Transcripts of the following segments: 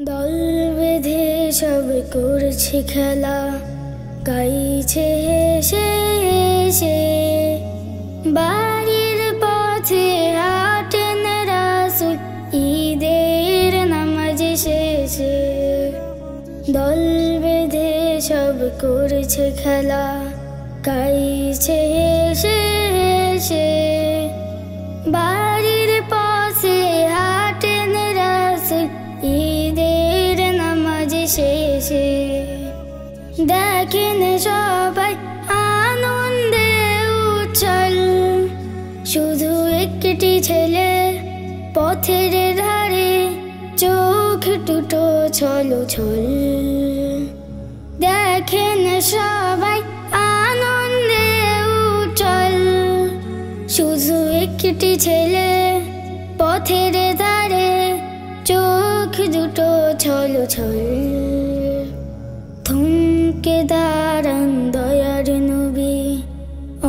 দল বেঁধে সব করছে খেলা, গাইছে হেসে হেসে। বাড়ির পথে হাঁটেন রাসূল ঈদের নামাজ শেষে। দল বেঁধে সব করছে খেলা, গাইছে হেসে হেসে। বাড়ির পথে হাঁটেন রাসূল ঈদের নামাজ শেষে। দেখেন সবাই আনন্দে উচ্ছল, শুধু একটি ছেলে পথের ধারে, চোখ দুটো ছলো ছল। দেখেন সবাই আনন্দে উচ্ছল, শুধু একটি ছেলে পথের ধারে, চোখ দুটো ছলো ছল। থমকে দাঁড়ান দয়ার নবী,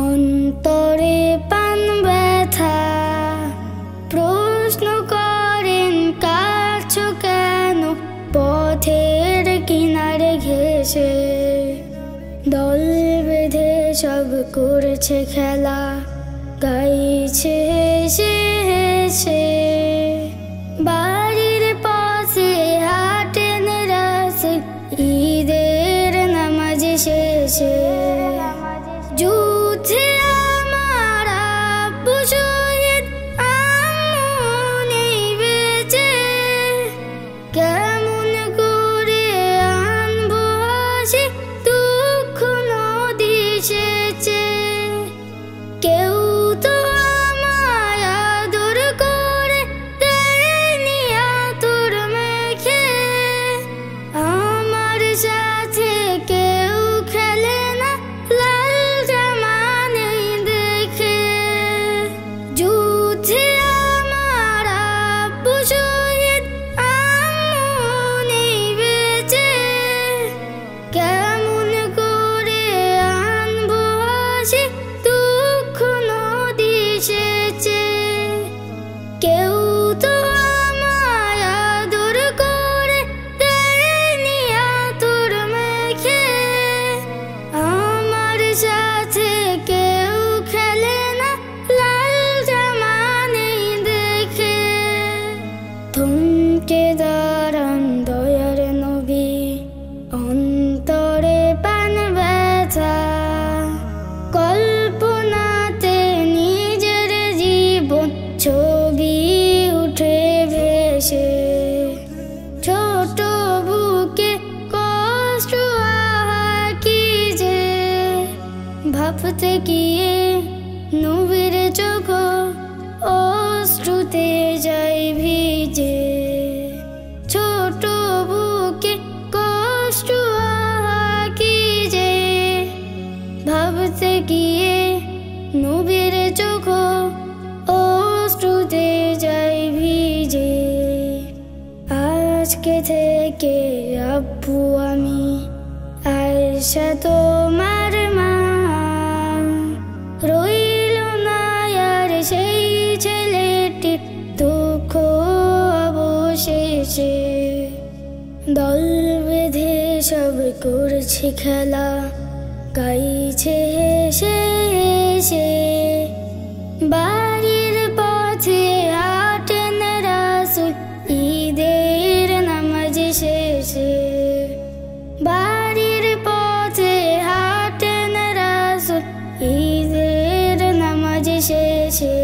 অন্তরে পান ব্যথা। প্রশ্ন করেন কাছো কেন পথের কিনারে ঘেসে। দল বেঁধে সব করছে খেলা, গাইছে হেসে হেসে। বাড়ির পথে হাঁটেন রাসূল ঈদের নামাজ শেষে। যুদ্ধে আমার আব্বু শহীদ, আম্মু নেই বেঁচে। কেমন করে আনবো হাসি, দুঃখ নদী সেচে। কেউ তো আমায় আদর করে দেয়নি আতর মেখে। আমার সাথে কেউ খেলে না, লাল জামা নেই দেখে। যুদ্ধে আমার আব্বু শহীদ, আম্মু নেই বেঁচে। কেমন করে আনবো হাসি, দুঃখ নদী সেচে। কেউ তো আমায় আদর করে দেয়নি আতর মেখে। আমার সাথে কেউ খেলে না, লাল জামা নেই দেখে। থমকে দাঁড়ান দয়ার নবী, অন্তরে পান ব্যথা। কল্পনাতে নিজের জীবন ছবি উঠে ভেসে। ছোট বুকে কষ্ট কি যে, ভাবতে গিয়ে নবীর চোখ অশ্রুতে যায় ভিজে। ছোট বুকে কষ্ট কি যে, ভাবতে গিয়ে নবীর চোখ অশ্রুতে যায় ভিজে। আজকে থেকে আব্বু আমি, আয়েশা তোমার মা। রইল না আর সেই ছেলেটি দুঃখ অবশেষে। দল বেঁধে সব করছে খেলা, গাইছে হেসে হেসে। বাড়ির পথে হাঁটেন রাসূল ঈদের নামাজ শেষে। বাড়ির পথে হাঁটেন রাসূল ঈদের নামাজ শেষে।